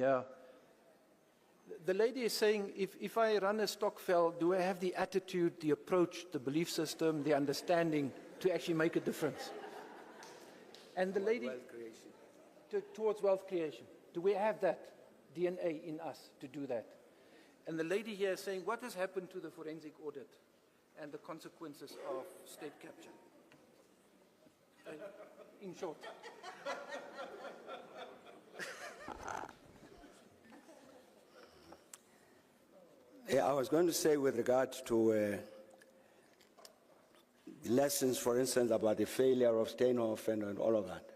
Yeah. The lady is saying, if I run a stokvel, do I have the attitude, the approach, the belief system, the understanding to actually make a difference? And the lady, wealth creation. Towards wealth creation. Do we have that DNA in us to do that? And the lady here is saying, what has happened to the forensic audit and the consequences of state capture? In short. Yeah, I was going to say with regard to lessons, for instance, about the failure of Steinhoff and all of that.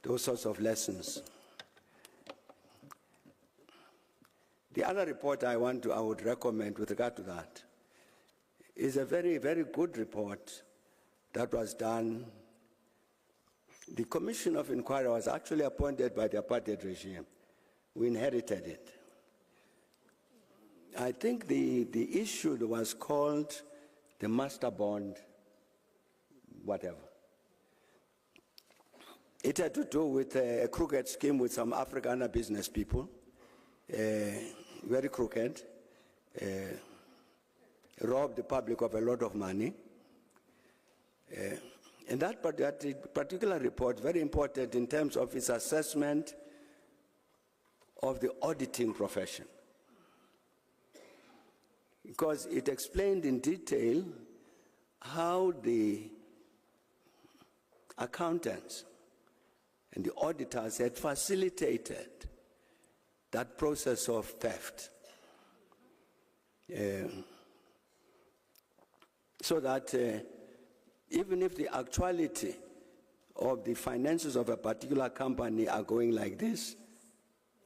Those sorts of lessons. The other report I would recommend with regard to that is a very, very good report that was done. The Commission of Inquiry was actually appointed by the apartheid regime. We inherited it. I think the issue was called the master bond, whatever. It had to do with a crooked scheme with some Afrikaner business people, very crooked, robbed the public of a lot of money. And that particular report, very important in terms of its assessment of the auditing profession, because it explained in detail how the accountants and the auditors had facilitated that process of theft, so that even if the actuality of the finances of a particular company are going like this,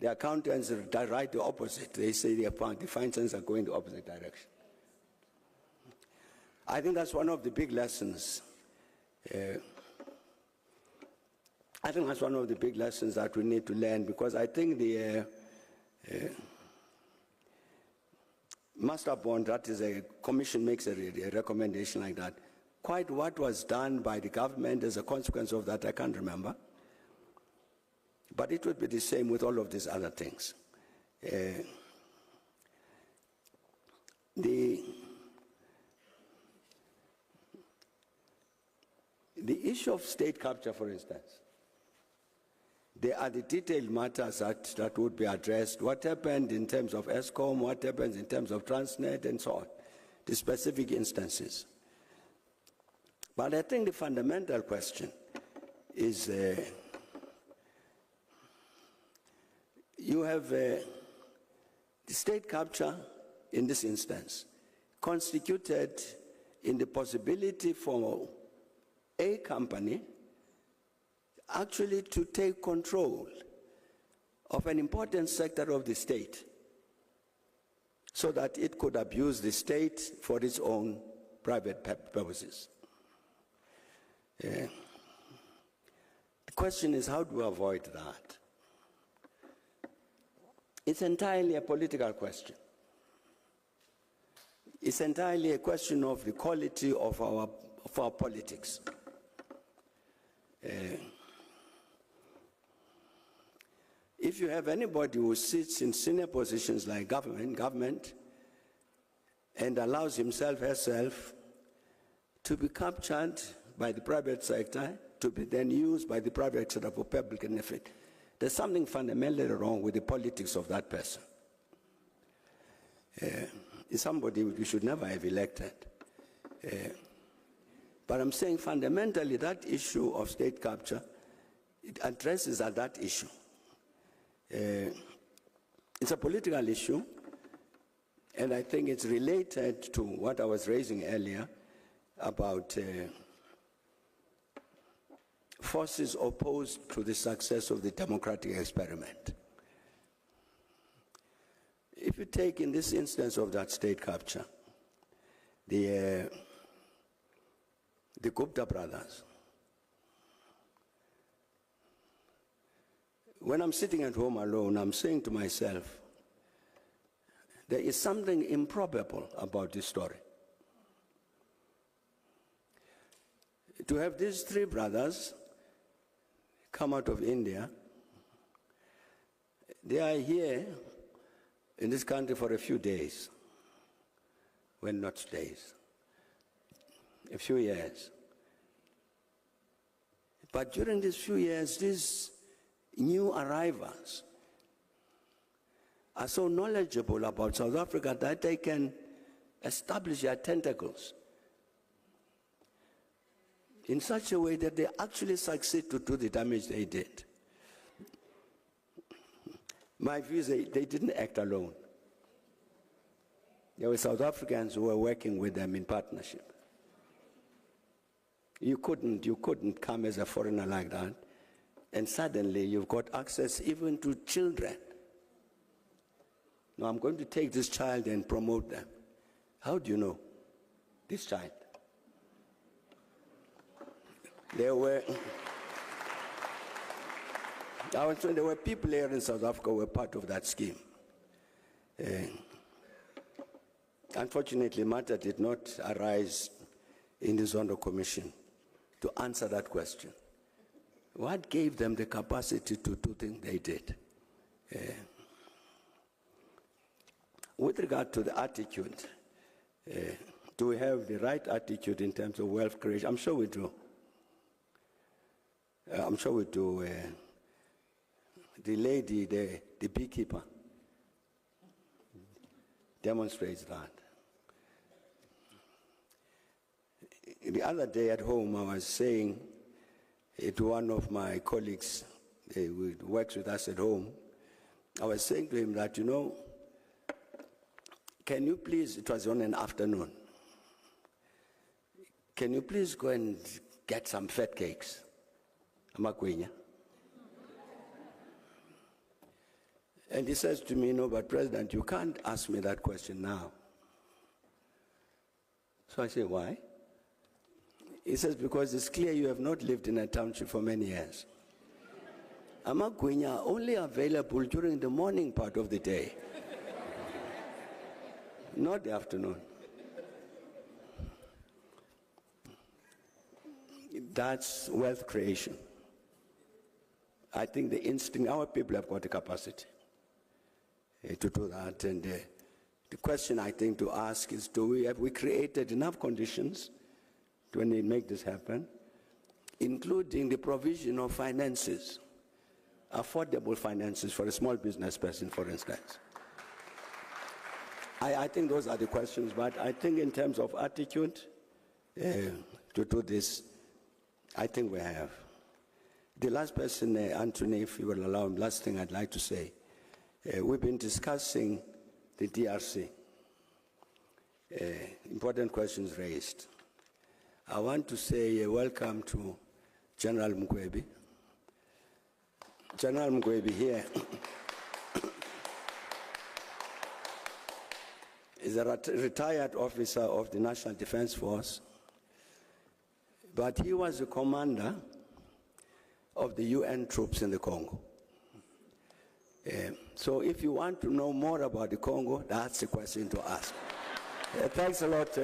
the accountants write the opposite. They say the finances are going the opposite direction. I think that's one of the big lessons. I think that's one of the big lessons that we need to learn, because I think the master bond, that is a commission makes a recommendation like that. Quite what was done by the government as a consequence of that, I can't remember. But it would be the same with all of these other things. The issue of state capture, for instance, there are the detailed matters that would be addressed. What happened in terms of ESCOM, what happens in terms of Transnet, and so on, the specific instances. But I think the fundamental question is, you have the state capture, in this instance, constituted in the possibility for a company actually to take control of an important sector of the state so that it could abuse the state for its own private purposes. The question is, how do we avoid that? It's entirely a political question. It's entirely a question of the quality of our politics. If you have anybody who sits in senior positions like government, and allows himself, herself, to be captured by the private sector, to be then used by the private sector for public benefit, there's something fundamentally wrong with the politics of that person. It's somebody we should never have elected. But I'm saying fundamentally that issue of state capture, it addresses that issue. It's a political issue, and I think it's related to what I was raising earlier about forces opposed to the success of the democratic experiment. If you take in this instance of that state capture, the Gupta brothers, when I'm sitting at home alone, I'm saying to myself, there is something improbable about this story. To have these three brothers come out of India They are here in this country for a few days, well, not days, a few years. But during these few years, these new arrivals are so knowledgeable about South Africa that they can establish their tentacles in such a way that they actually succeed to do the damage they did. My view is they didn't act alone. There were South Africans who were working with them in partnership. You couldn't come as a foreigner like that, and suddenly you've got access even to children. Now I'm going to take this child and promote them. How do you know this child? There were people here in South Africa who were part of that scheme. Unfortunately, matter did not arise in the Zondo Commission to answer that question. What gave them the capacity to do things they did? With regard to the attitude, do we have the right attitude in terms of wealth creation? I'm sure we do. I'm sure we do. The lady, the beekeeper, demonstrates that. The other day at home, I was saying to one of my colleagues who works with us at home, I was saying to him that, you know, can you please, it was on an afternoon, can you please go and get some fat cakes? Amakwenya. And he says to me, no, but President, you can't ask me that question now. So I say, why? He says, because it's clear you have not lived in a township for many years. Amakwenya are only available during the morning part of the day, not the afternoon. That's wealth creation. I think the instinct, our people have got the capacity to do that. And the question I think to ask is, have we created enough conditions to make this happen, including the provision of finances, affordable finances for a small business person, for instance. I think those are the questions, but I think in terms of attitude to do this, I think we have. The last person, Anthony, if you will allow him, last thing I'd like to say. We've been discussing the DRC. Important questions raised. I want to say welcome to General Mgwebi. General Mgwebi here is a retired officer of the National Defense Force, but he was the commander of the UN troops in the Congo. So if you want to know more about the Congo, that's the question to ask. Thanks a lot.